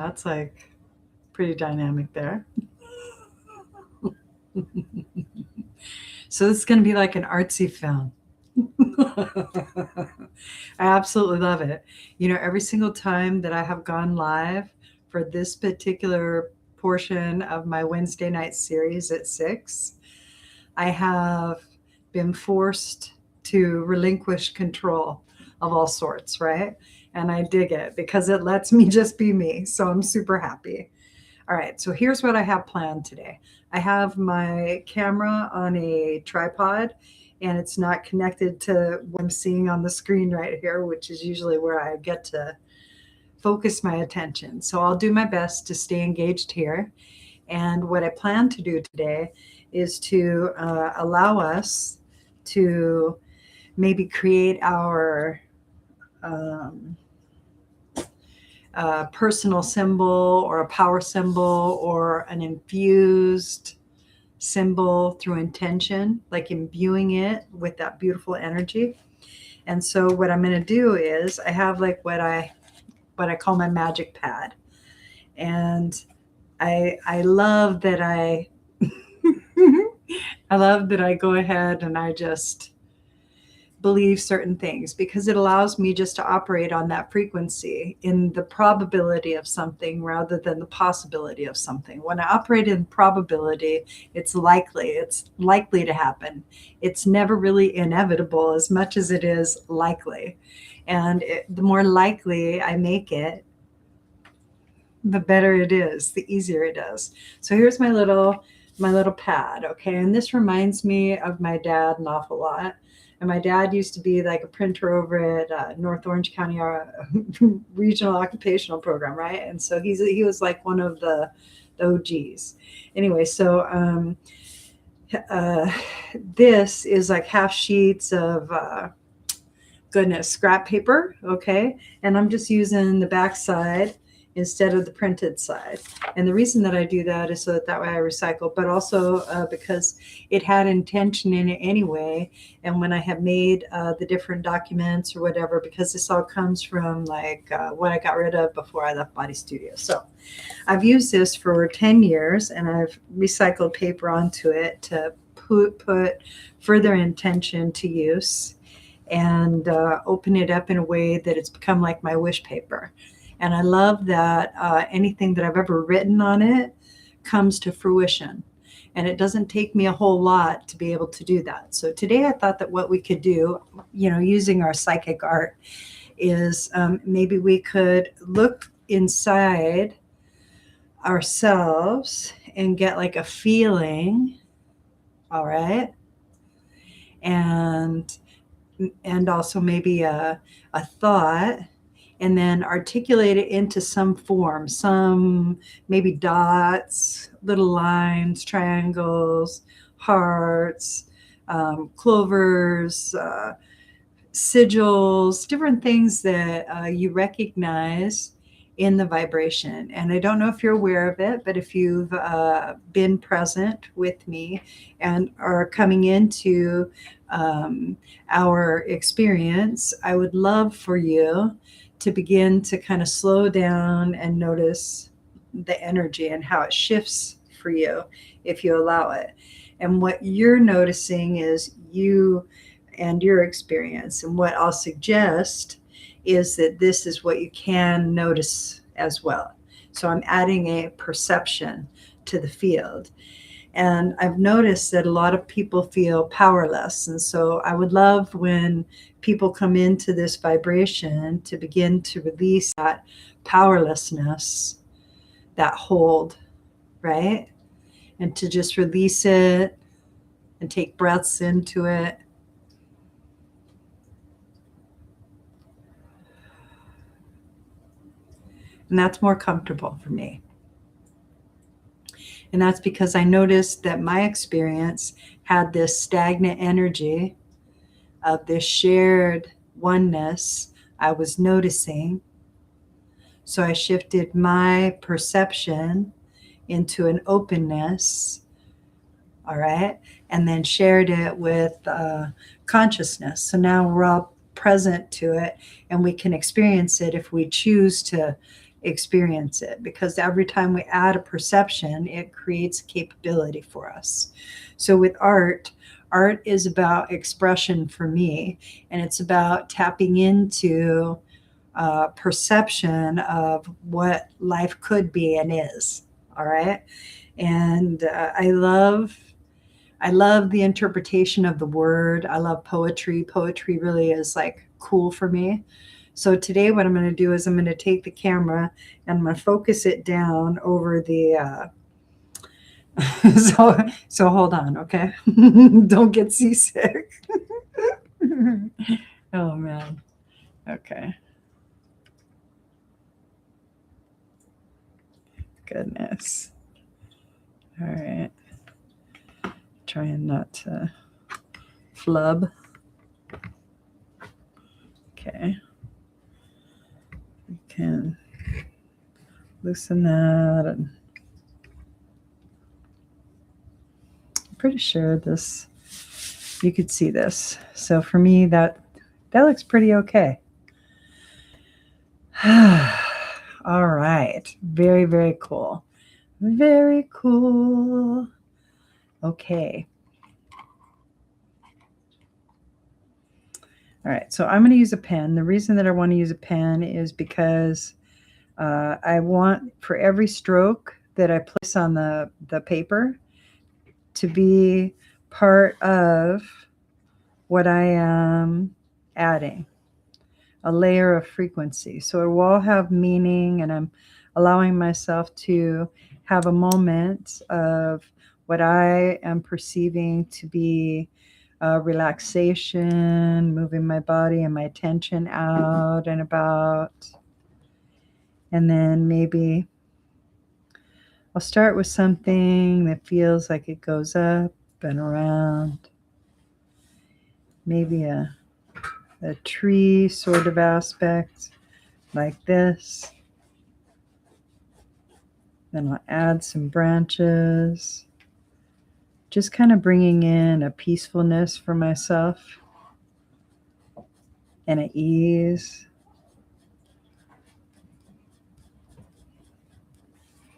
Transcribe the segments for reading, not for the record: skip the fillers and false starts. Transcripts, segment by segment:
That's like pretty dynamic there. So this is going to be like an artsy film. I absolutely love it. You know, every single time that I have gone live for this particular portion of my Wednesday night series at 6, I have been forced to relinquish control of all sorts, right? And I dig it because it lets me just be me. So I'm super happy. All right, so here's what I have planned today. I have my camera on a tripod and it's not connected to what I'm seeing on the screen right here, which is usually where I get to focus my attention. So I'll do my best to stay engaged here. And what I plan to do today is to allow us to maybe create our um, personal symbol or a power symbol or an infused symbol through intention, like imbuing it with that beautiful energy. And so what I'm going to do is I have like what I call my magic pad. And I love that I love that I go ahead and I just believe certain things because it allows me just to operate on that frequency in the probability of something rather than the possibility of something. When I operate in probability, it's likely to happen. It's never really inevitable as much as it is likely. And the more likely I make it, the better it is, the easier it is. So here's my little pad, okay? And this reminds me of my dad an awful lot. And my dad used to be like a printer over at North Orange County Regional Occupational Program, right? And so he was like one of the OGs. Anyway, so uh, this is like half sheets of scrap paper, okay? And I'm just using the back side instead of the printed side. And the reason that I do that is so that way I recycle, but also because it had intention in it anyway. And when I have made the different documents or whatever, because this all comes from like what I got rid of before I left Body Studio. So I've used this for 10 years and I've recycled paper onto it to put further intention to use and open it up in a way that it's become like my wish paper. And I love that anything that I've ever written on it comes to fruition. And it doesn't take me a whole lot to be able to do that. So today I thought that what we could do, you know, using our psychic art, is maybe we could look inside ourselves and get like a feeling, all right? And also maybe a thought, and then articulate it into some form, some maybe dots, little lines, triangles, hearts, clovers, sigils, different things that you recognize in the vibration. And I don't know if you're aware of it, but if you've been present with me and are coming into our experience, I would love for you to begin to kind of slow down and notice the energy and how it shifts for you if you allow it. And what you're noticing is you and your experience. And what I'll suggest is that this is what you can notice as well. So I'm adding a perception to the field. And I've noticed that a lot of people feel powerless. And so I would love when people come into this vibration to begin to release that powerlessness, that hold, right? And to just release it and take breaths into it. And that's more comfortable for me. And that's because I noticed that my experience had this stagnant energy of this shared oneness I was noticing. So I shifted my perception into an openness, all right, and then shared it with consciousness. So now we're all present to it and we can experience it if we choose to experience it, because every time we add a perception, it creates capability for us. So with art, art is about expression for me, and it's about tapping into perception of what life could be and is. All right. And I love the interpretation of the word. I love poetry. Poetry really is like cool for me. So today what I'm going to do is I'm going to take the camera and I'm going to focus it down over the so hold on, okay? Don't get seasick. Oh man. Okay. Goodness. All right. Trying not to flub. Okay. We can loosen that. And I'm pretty sure this, you could see this. So for me, that looks pretty okay. All right. Very, very cool. Very cool. Okay. All right. So I'm going to use a pen. The reason that I want to use a pen is because I want for every stroke that I place on the paper to be part of what I am adding, a layer of frequency. So it will all have meaning, and I'm allowing myself to have a moment of what I am perceiving to be relaxation, moving my body and my attention out and about. And then maybe I'll start with something that feels like it goes up and around. Maybe a tree sort of aspect like this. Then I'll add some branches, just kind of bringing in a peacefulness for myself and an ease.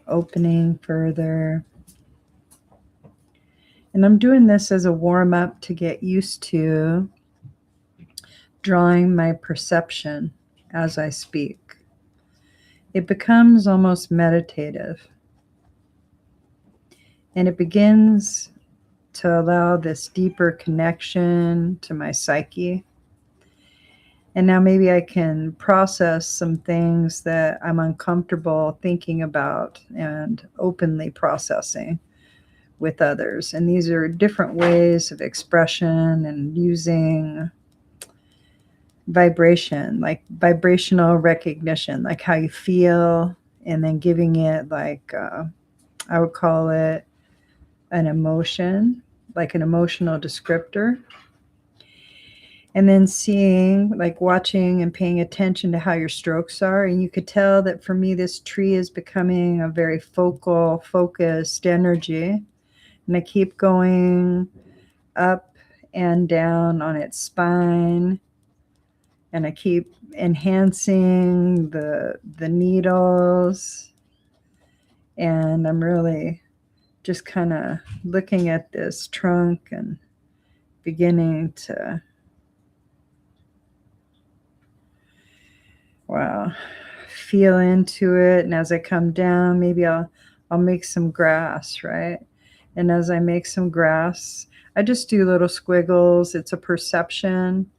Opening further. And I'm doing this as a warm-up to get used to drawing my perception as I speak. It becomes almost meditative. And it begins to allow this deeper connection to my psyche. And now maybe I can process some things that I'm uncomfortable thinking about and openly processing with others. And these are different ways of expression and using vibration, like vibrational recognition, like how you feel, and then giving it like, I would call it an emotion, like an emotional descriptor. And then seeing, like watching and paying attention to how your strokes are. And you could tell that for me, this tree is becoming a very focal, focused energy. And I keep going up and down on its spine. And I keep enhancing the needles. And I'm really just kind of looking at this trunk and beginning to, wow, feel into it. And as I come down, maybe I'll make some grass, right? And as I make some grass, I just do little squiggles. It's a perception.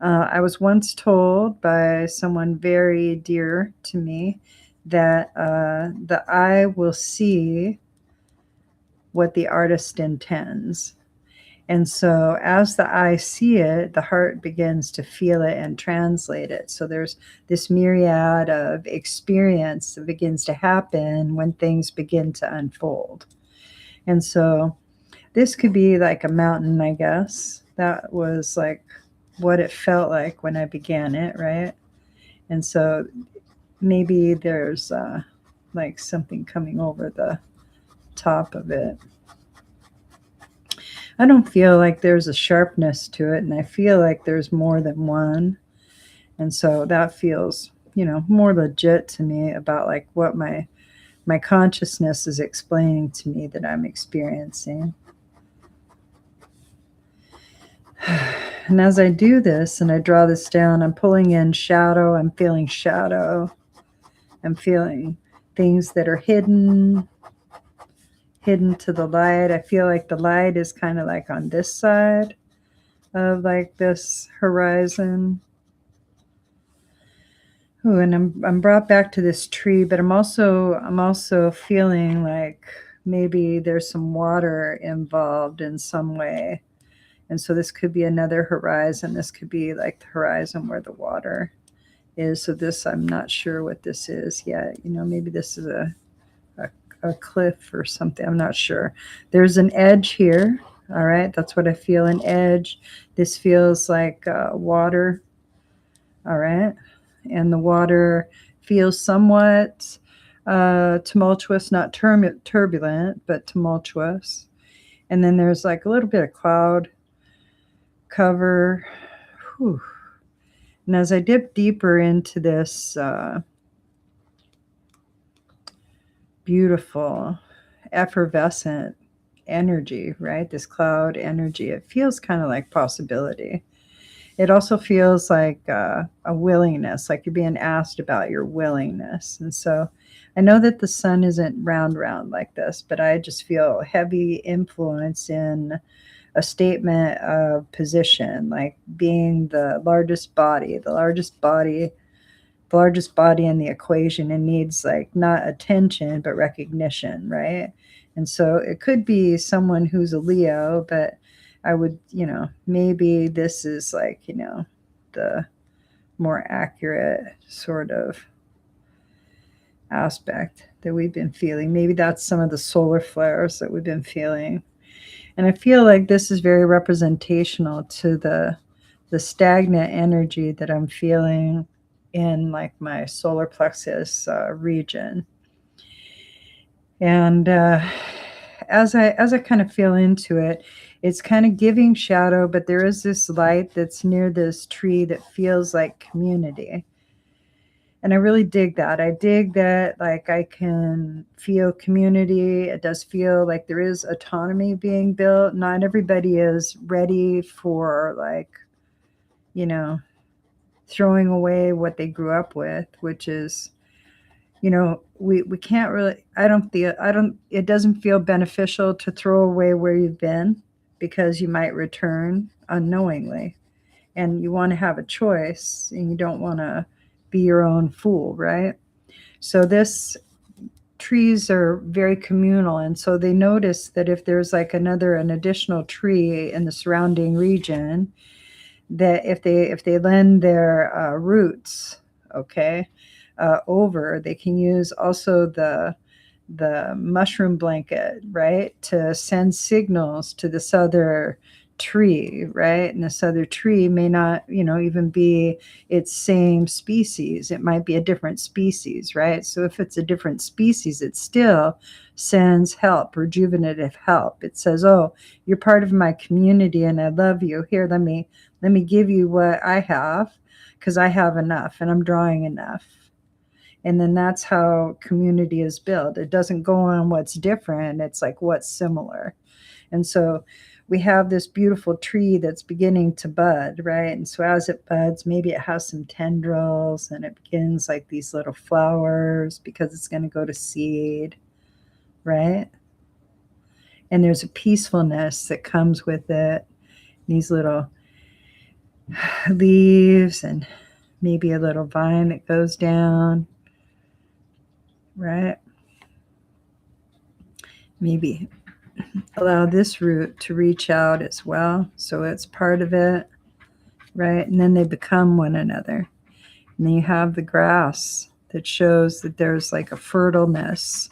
I was once told by someone very dear to me that the eye will see what the artist intends. And so as the eye see it, the heart begins to feel it and translate it. So there's this myriad of experience that begins to happen when things begin to unfold. And so this could be like a mountain, I guess. That was like what it felt like when I began it, right? And so maybe there's like something coming over the top of it. I don't feel like there's a sharpness to it, and I feel like there's more than one. And so that feels more legit to me about like what my consciousness is explaining to me that I'm experiencing. And as I do this and I draw this down, I'm pulling in shadow. I'm feeling shadow. I'm feeling things that are hidden to the light. I feel like the light is kind of like on this side of like this horizon. Ooh, and I'm brought back to this tree, but I'm also feeling like maybe there's some water involved in some way. And so this could be another horizon. This could be like the horizon where the water is. So this, I'm not sure what this is yet. Maybe this is a cliff or something. I'm not sure. There's an edge here. All right. That's what I feel, an edge. This feels like water. All right. And the water feels somewhat tumultuous, not turbulent, but tumultuous. And then there's like a little bit of cloud cover. Whew. And as I dip deeper into this beautiful, effervescent energy, right? This cloud energy, it feels kind of like possibility. It also feels like a willingness, like you're being asked about your willingness. And so I know that the sun isn't round like this, but I just feel heavy influence in a statement of position, like being the largest body in the equation, and needs like not attention but recognition, right? And so it could be someone who's a Leo, but I would, maybe this is like, the more accurate sort of aspect that we've been feeling. Maybe that's some of the solar flares that we've been feeling. And I feel like this is very representational to the stagnant energy that I'm feeling in like my solar plexus region. And as I kind of feel into it, it's kind of giving shadow, but there is this light that's near this tree that feels like community. And I really dig that. I dig that, like, I can feel community. It does feel like there is autonomy being built. Not everybody is ready for, like, throwing away what they grew up with, which is, we can't really, it doesn't feel beneficial to throw away where you've been, because you might return unknowingly. And you want to have a choice, and you don't want to be your own fool, right? So trees are very communal, and so they notice that if there's like an additional tree in the surrounding region, that if they lend their roots, okay, over, they can use also the mushroom blanket, right, to send signals to this other tree, right? And this other tree may not, even be its same species. It might be a different species, right? So if it's a different species, it still sends help, rejuvenative help. It says, oh, you're part of my community and I love you. Here, let me give you what I have, because I have enough and I'm drawing enough. And then that's how community is built. It doesn't go on what's different. It's like what's similar. And so we have this beautiful tree that's beginning to bud, right? And so as it buds, maybe it has some tendrils and it begins like these little flowers, because it's going to go to seed, right? And there's a peacefulness that comes with it. These little leaves and maybe a little vine that goes down, right? Maybe allow this root to reach out as well, so it's part of it, right? And then they become one another. And then you have the grass that shows that there's like a fertileness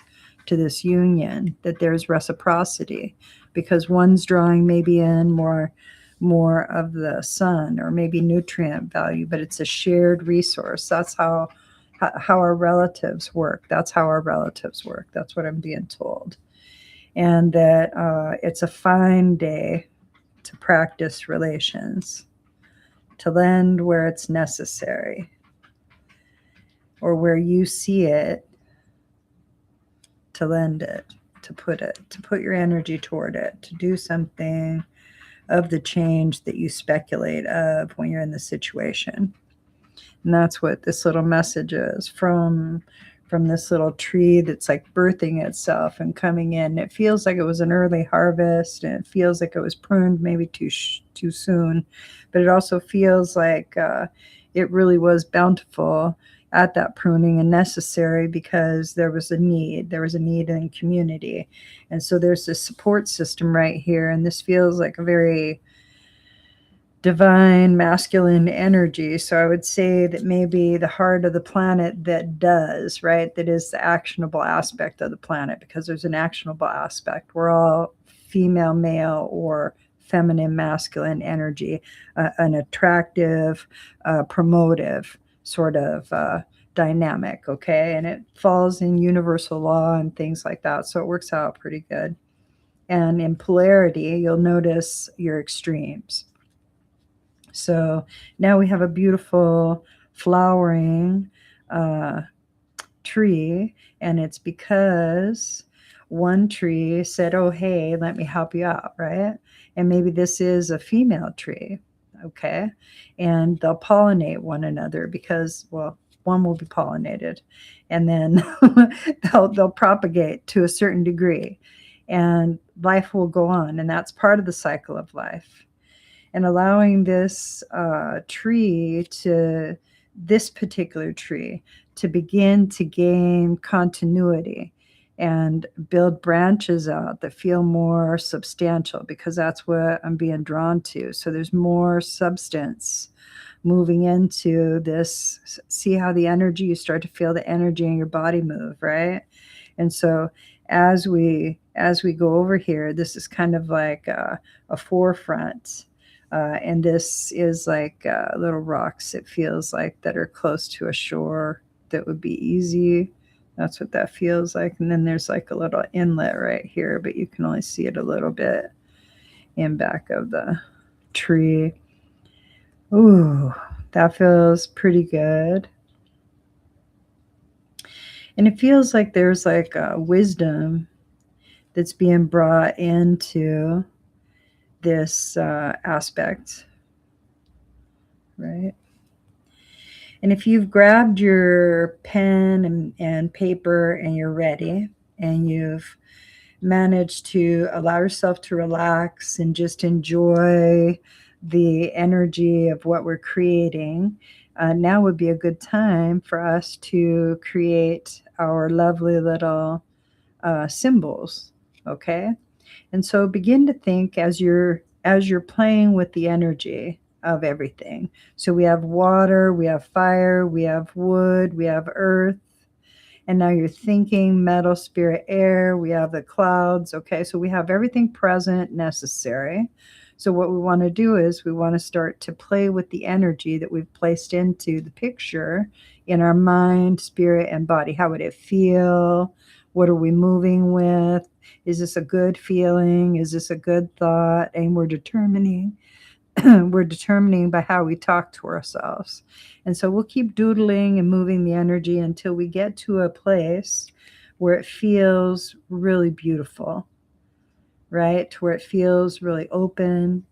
to this union, that there's reciprocity, because one's drawing maybe in more of the sun or maybe nutrient value, but it's a shared resource. That's how our relatives work. That's how our relatives work. That's what I'm being told. And that it's a fine day to practice relations, to lend where it's necessary, or where you see it, to lend it, to put your energy toward it, to do something of the change that you speculate of when you're in the situation. And that's what this little message is from this little tree that's like birthing itself and coming in. It feels like it was an early harvest, and it feels like it was pruned maybe too soon, but it also feels like it really was bountiful at that pruning and necessary, because there was a need. There was a need in community. And so there's this support system right here, and this feels like a very divine masculine energy. So I would say that maybe the heart of the planet that does, right, that is the actionable aspect of the planet, because there's an actionable aspect. We're all female, male, or feminine, masculine energy, an attractive, promotive sort of dynamic, okay? And it falls in universal law and things like that. So it works out pretty good. And in polarity, you'll notice your extremes. So now we have a beautiful flowering tree, and it's because one tree said, oh, hey, let me help you out, right? And maybe this is a female tree, okay? And they'll pollinate one another because, well, one will be pollinated, and then they'll propagate to a certain degree, and life will go on, and that's part of the cycle of life. And allowing this this particular tree, to begin to gain continuity and build branches out that feel more substantial, because that's what I'm being drawn to. So there's more substance moving into this. See how the energy, you start to feel the energy in your body move, right? And so as we go over here, this is kind of like a forefront. And this is like little rocks, it feels like, that are close to a shore that would be easy. That's what that feels like. And then there's like a little inlet right here, but you can only see it a little bit in back of the tree. Ooh, that feels pretty good. And it feels like there's like a wisdom that's being brought into this aspect, right? And if you've grabbed your pen and paper and you're ready, and you've managed to allow yourself to relax and just enjoy the energy of what we're creating, now would be a good time for us to create our lovely little symbols, okay? And so begin to think as you're playing with the energy of everything. So we have water, we have fire, we have wood, we have earth, and now you're thinking metal, spirit, air, we have the clouds, okay? So we have everything present, necessary. So what we want to do is we want to start to play with the energy that we've placed into the picture in our mind, spirit, and body. How would it feel? What are we moving with? Is this a good feeling? Is this a good thought? And we're determining by how we talk to ourselves. And so we'll keep doodling and moving the energy until we get to a place where it feels really beautiful, right? Where it feels really open,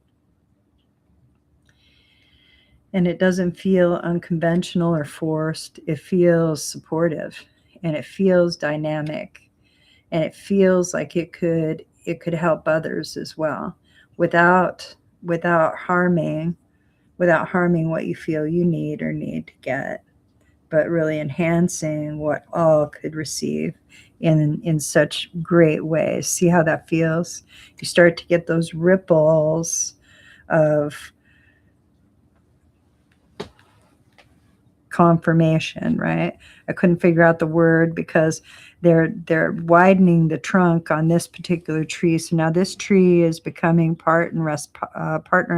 and it doesn't feel unconventional or forced. It feels supportive, and it feels dynamic, and it feels like it could help others as well, without harming what you feel you need or need to get, but really enhancing what all could receive in such great ways. See how that feels? You start to get those ripples of confirmation, right? I couldn't figure out the word because they're widening the trunk on this particular tree. So now this tree is becoming partner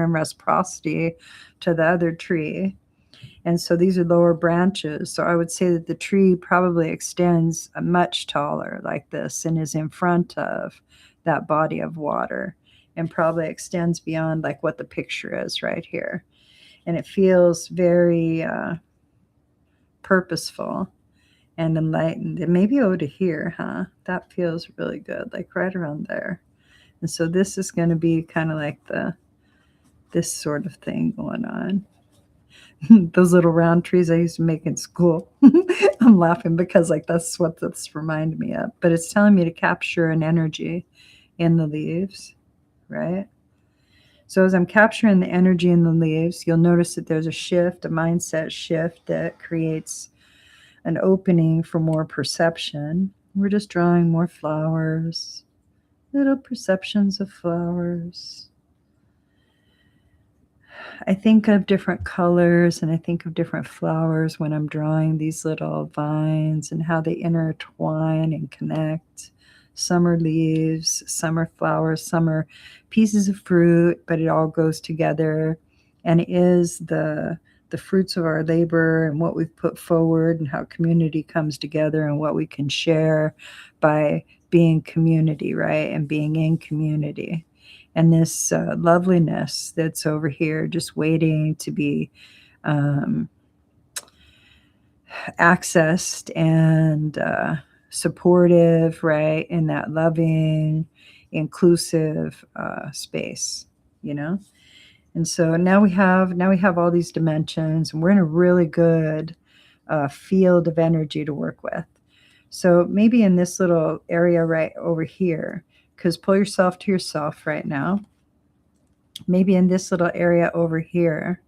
in reciprocity to the other tree. And so these are lower branches. So I would say that the tree probably extends much taller like this and is in front of that body of water, and probably extends beyond like what the picture is right here. And it feels very purposeful. and enlightened. And maybe over to here, huh? That feels really good, like right around there. And so this is going to be kind of like this sort of thing going on. Those little round trees I used to make in school. I'm laughing because like that's what this reminded me of. But it's telling me to capture an energy in the leaves, right? So as I'm capturing the energy in the leaves, you'll notice that there's a shift, a mindset shift that creates an opening for more perception. We're just drawing more flowers, little perceptions of flowers. I think of different colors and I think of different flowers when I'm drawing these little vines and how they intertwine and connect. Some are leaves, some are flowers, some are pieces of fruit, but it all goes together and is the fruits of our labor and what we've put forward and how community comes together and what we can share by being community, right? And being in community. And this loveliness that's over here just waiting to be um, accessed and supportive, right? In that loving, inclusive space, you know? And so now we have all these dimensions, and we're in a really good field of energy to work with. So maybe in this little area right over here, because pull yourself to yourself right now. Maybe in this little area over here,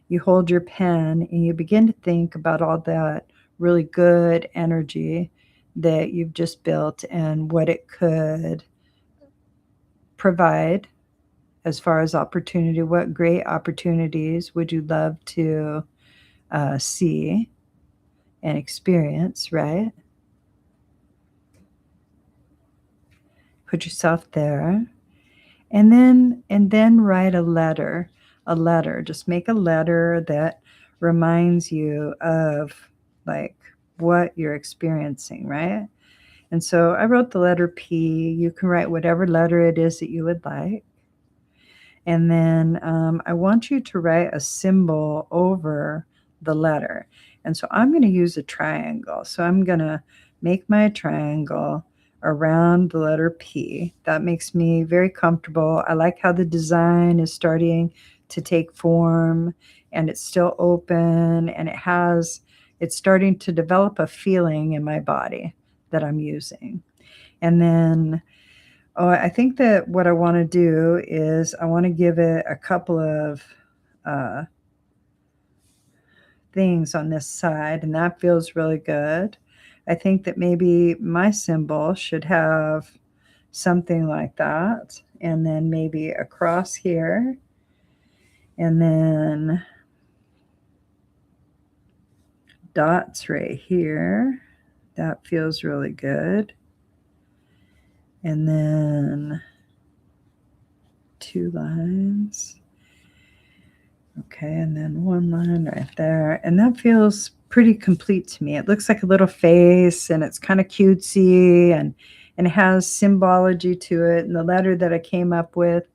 you hold your pen and you begin to think about all that really good energy that you've just built and what it could provide as far as opportunity. What great opportunities would you love to see and experience, right? Put yourself there. And then write a letter. Just make a letter that reminds you of like what you're experiencing, right? And so I wrote the letter P. You can write whatever letter it is that you would like. And then I want you to write a symbol over the letter. And so I'm going to use a triangle. So I'm going to make my triangle around the letter P. That makes me very comfortable. I like how the design is starting to take form and it's still open and it's starting to develop a feeling in my body that I'm using. And then I think that what I want to do is I want to give it a couple of uh, things on this side, and that feels really good. I think that maybe my symbol should have something like that, and then maybe a cross here, and then dots right here. That feels really good. And then 2 lines. Okay, and then 1 line right there. And that feels pretty complete to me. It looks like a little face and it's kind of cutesy and it has symbology to it. And the letter that I came up with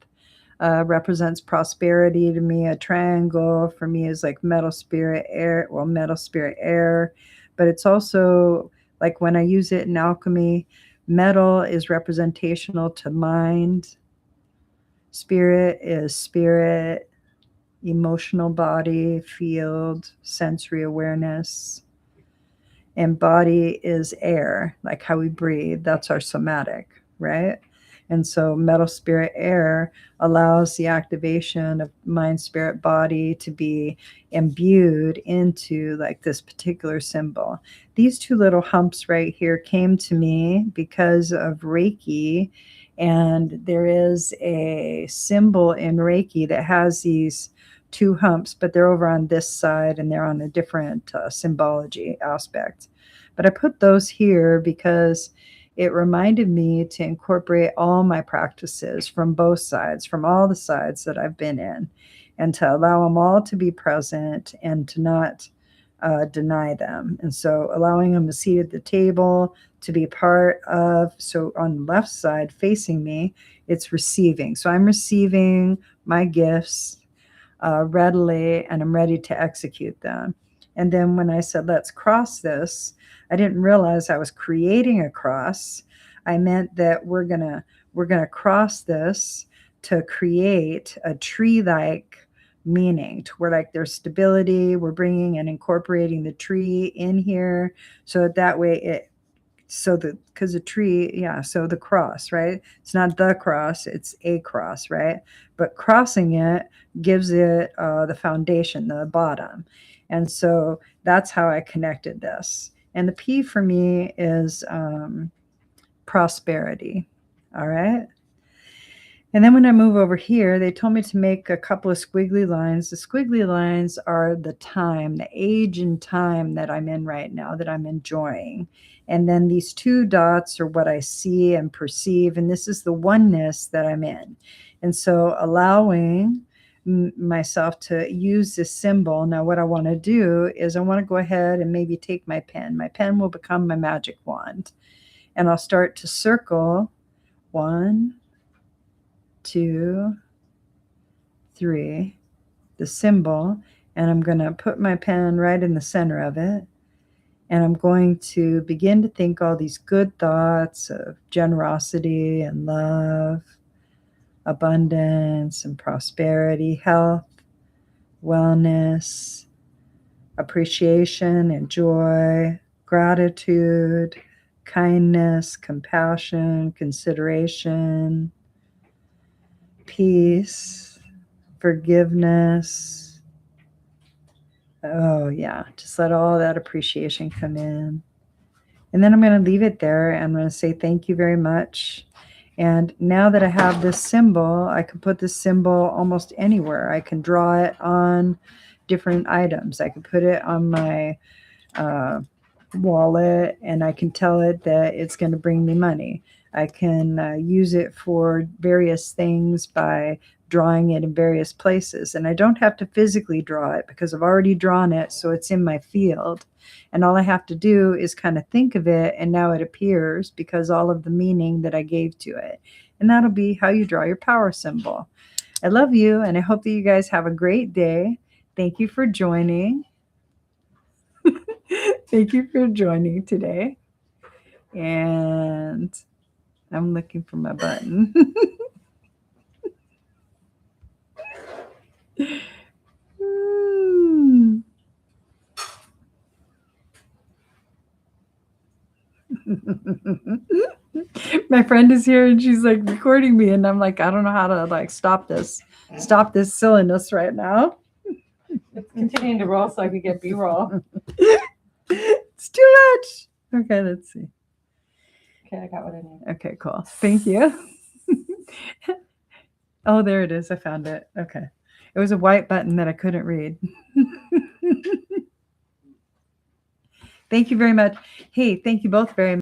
represents prosperity to me. A triangle for me is like metal spirit air, but it's also like when I use it in alchemy, metal is representational to mind. Spirit is spirit, emotional body, field, sensory awareness. And body is air, like how we breathe. That's our somatic, right? And so metal, spirit, air allows the activation of mind, spirit, body to be imbued into like this particular symbol. These 2 little humps right here came to me because of Reiki. And there is a symbol in Reiki that has these 2 humps, but they're over on this side and they're on a different symbology aspect. But I put those here because it reminded me to incorporate all my practices from both sides, from all the sides that I've been in, and to allow them all to be present and to not deny them. And so allowing them a seat at the table to be part of, so on the left side facing me, it's receiving. So I'm receiving my gifts readily and I'm ready to execute them. And then when I said, let's cross this, I didn't realize I was creating a cross. I meant that we're gonna cross this to create a tree-like meaning, to where like there's stability. We're bringing and incorporating the tree in here, so that way it, so the, because the tree, yeah, so the cross, right? It's not the cross, it's a cross, right? But crossing it gives it the foundation, the bottom. And so that's how I connected this. And the P for me is prosperity. All right. And then when I move over here, they told me to make a couple of squiggly lines. The squiggly lines are the time, the age and time that I'm in right now, that I'm enjoying. And then these two dots are what I see and perceive. And this is the oneness that I'm in. And so allowing myself to use this symbol. Now, what I want to do is I want to go ahead and maybe take my pen. My pen will become my magic wand. And I'll start to circle 1, 2, 3, the symbol, and I'm going to put my pen right in the center of it. And I'm going to begin to think all these good thoughts of generosity and love, abundance and prosperity, health, wellness, appreciation and joy, gratitude, kindness, compassion, consideration, peace, forgiveness. Oh, yeah. Just let all that appreciation come in. And then I'm going to leave it there. I'm going to say thank you very much. And now that I have this symbol, I can put this symbol almost anywhere. I can draw it on different items. I can put it on my wallet, and I can tell it that it's going to bring me money. I can use it for various things by drawing it in various places. And I don't have to physically draw it because I've already drawn it, so it's in my field. And all I have to do is kind of think of it, and now it appears because all of the meaning that I gave to it. And that'll be how you draw your power symbol. I love you, and I hope that you guys have a great day. Thank you for joining. Thank you for joining today. And I'm looking for my button. My friend is here and she's like recording me, and I'm like, I don't know how to like stop this silliness right now. It's continuing to roll so I could get B-roll. It's too much. Okay, let's see. Okay, I got what I need. Okay, cool. Thank you. Oh, there it is. I found it. Okay. It was a white button that I couldn't read. Thank you very much. Hey, thank you both very much.